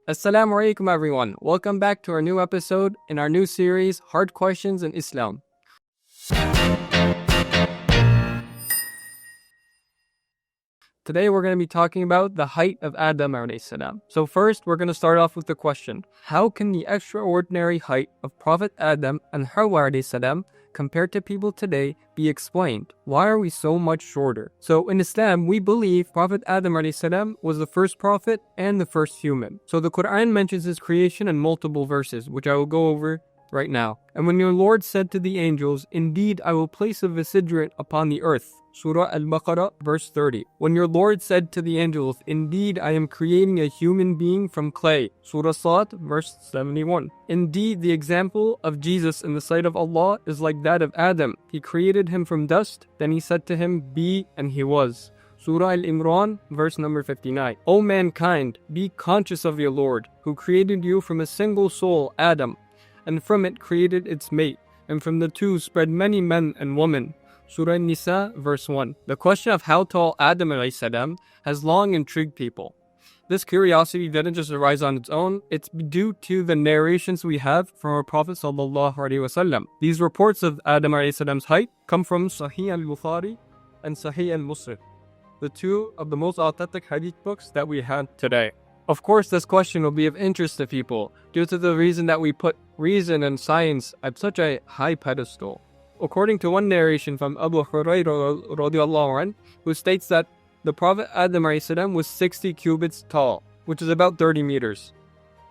Assalamu alaikum everyone. Welcome back to our new episode in our new series, Hard Questions in Islam. Today we're going to be talking about the height of Adam alayhi salam. So first we're going to start off with the question, how can the extraordinary height of Prophet Adam and Hawa alayhi salam compared to people today be explained? Why are we so much shorter? So in Islam, we believe Prophet Adam alayhi salam was the first prophet and the first human. So the Qur'an mentions his creation in multiple verses, which I will go over right now. And when your Lord said to the angels, indeed I will place a vicegerent upon the earth. Surah Al-Baqarah, verse 30. When your Lord said to the angels, indeed I am creating a human being from clay. Surah Sad, verse 71. Indeed, the example of Jesus in the sight of Allah is like that of Adam. He created him from dust, then he said to him, be, and he was. Surah Al-Imran, verse number 59. O mankind, be conscious of your Lord, who created you from a single soul, Adam, and from it created its mate, and from the two spread many men and women. Surah Nisa, verse 1. The question of how tall Adam alayhi salam has long intrigued people. This curiosity didn't just arise on its own, it's due to the narrations we have from our Prophet sallallahu alaihi wasallam. These reports of Adam alayhi salam's height come from Sahih al-Bukhari and Sahih al-Muslim, the two of the most authentic hadith books that we have today. Of course, this question will be of interest to people due to the reason that we put reason and science at such a high pedestal. According to one narration from Abu Hurairah radiallahu anh, who states that the Prophet Adam alayhi salam was 60 cubits tall, which is about 30 meters.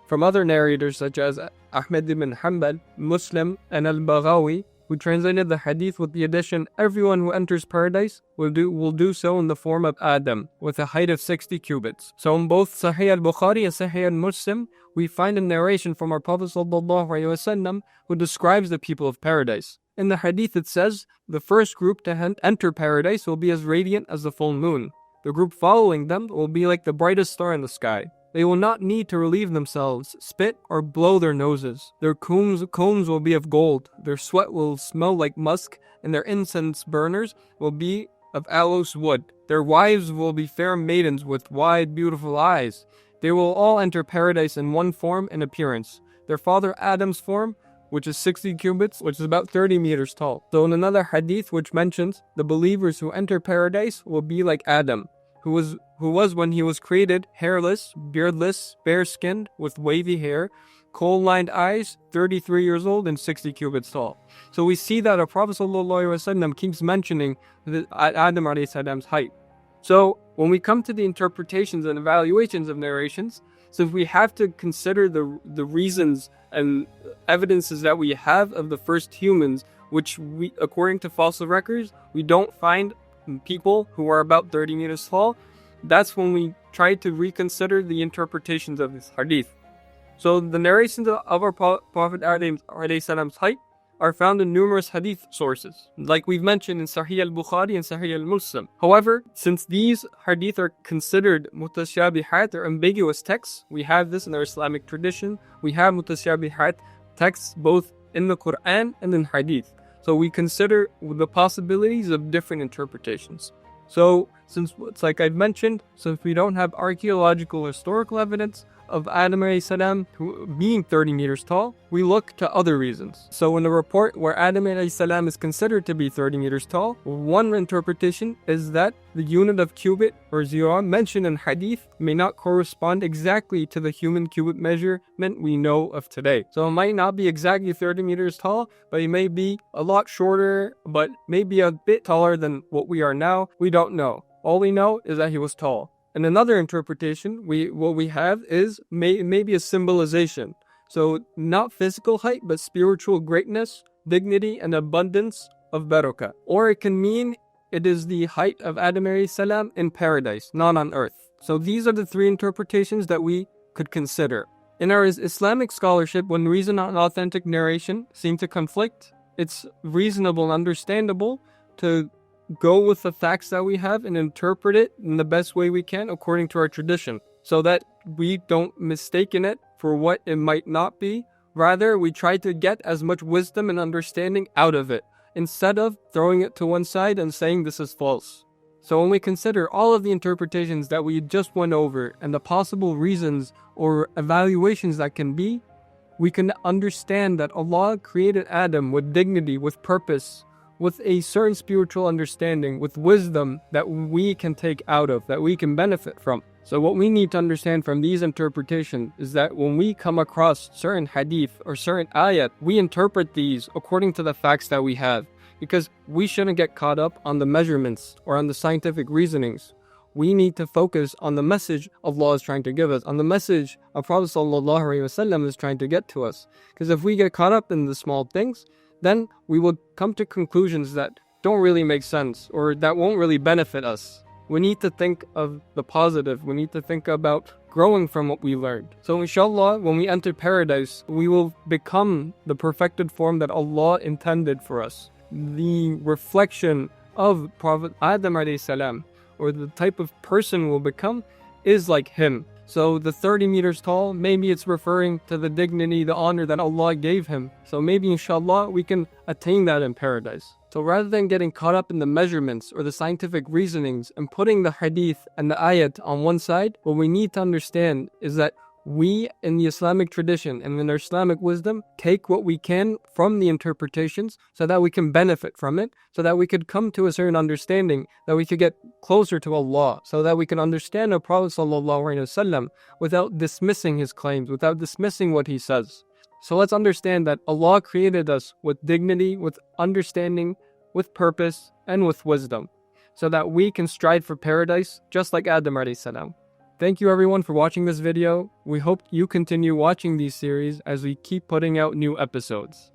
From other narrators such as Ahmad ibn Hanbal, Muslim, and al-Baghawi, who translated the hadith with the addition, everyone who enters paradise will do so in the form of Adam, with a height of 60 cubits. So in both Sahih al-Bukhari and Sahih al-Muslim, we find a narration from our Prophet sallallahu alaihi wasallam who describes the people of paradise. In the hadith it says, the first group to enter paradise will be as radiant as the full moon. The group following them will be like the brightest star in the sky. They will not need to relieve themselves, spit, or blow their noses. Their combs will be of gold, their sweat will smell like musk, and their incense burners will be of aloes wood. Their wives will be fair maidens with wide, beautiful eyes. They will all enter paradise in one form and appearance. Their father Adam's form, which is 60 cubits, which is about 30 meters tall. So in another hadith which mentions, the believers who enter paradise will be like Adam, who was when he was created, hairless, beardless, bare-skinned, with wavy hair, coal-lined eyes, 33 years old, and 60 cubits tall. So we see that our Prophet ﷺ keeps mentioning Adam alayhi salam's height. So when we come to the interpretations and evaluations of narrations, so we have to consider the reasons and evidences that we have of the first humans, which we, according to fossil records, we don't find people who are about 30 meters tall. That's when we try to reconsider the interpretations of this hadith. So the narrations of our Prophet alayhi salam's height are found in numerous hadith sources, like we've mentioned in Sahih al-Bukhari and Sahih al-Muslim. However, since these hadith are considered mutashabihat or ambiguous texts, we have this in our Islamic tradition, we have mutashabihat texts both in the Qur'an and in hadith. So we consider the possibilities of different interpretations. So since it's like I've mentioned, so if we don't have archaeological or historical evidence of Adam alayhi salam being 30 meters tall, we look to other reasons. So in a report where Adam alayhi salam is considered to be 30 meters tall, one interpretation is that the unit of cubit or zirah mentioned in hadith may not correspond exactly to the human cubit measurement we know of today. So it might not be exactly 30 meters tall, but it may be a lot shorter, but maybe a bit taller than what we are now. We don't know. All we know is that he was tall. And another interpretation, what we have is maybe a symbolization. So not physical height, but spiritual greatness, dignity, and abundance of barakah. Or it can mean it is the height of Adam alayhi salam in paradise, not on earth. So these are the three interpretations that we could consider. In our Islamic scholarship, when reason and authentic narration seem to conflict, it's reasonable and understandable to go with the facts that we have and interpret it in the best way we can according to our tradition, so that we don't mistake it for what it might not be. Rather, we try to get as much wisdom and understanding out of it, instead of throwing it to one side and saying this is false. So when we consider all of the interpretations that we just went over and the possible reasons or evaluations that can be, we can understand that Allah created Adam with dignity, with purpose, with a certain spiritual understanding, with wisdom that we can take out of, that we can benefit from. So what we need to understand from these interpretations is that when we come across certain hadith or certain ayat, we interpret these according to the facts that we have, because we shouldn't get caught up on the measurements or on the scientific reasonings. We need to focus on the message Allah is trying to give us, on the message of Prophet ﷺ is trying to get to us. Because if we get caught up in the small things, then we will come to conclusions that don't really make sense or that won't really benefit us. We need to think of the positive. We need to think about growing from what we learned. So inshallah, when we enter paradise, we will become the perfected form that Allah intended for us. The reflection of Prophet Adam alayhi salam, or the type of person we'll become, is like him. So the 30 meters tall, maybe it's referring to the dignity, the honor that Allah gave him. So maybe inshallah we can attain that in paradise. So rather than getting caught up in the measurements or the scientific reasonings and putting the hadith and the ayat on one side, what we need to understand is that we in the Islamic tradition and in our Islamic wisdom take what we can from the interpretations so that we can benefit from it, so that we could come to a certain understanding, that we could get closer to Allah, so that we can understand our Prophet ﷺ without dismissing his claims, without dismissing what he says. So let's understand that Allah created us with dignity, with understanding, with purpose, and with wisdom, so that we can strive for paradise just like Adam alayhi salam. Thank you everyone for watching this video. We hope you continue watching these series as we keep putting out new episodes.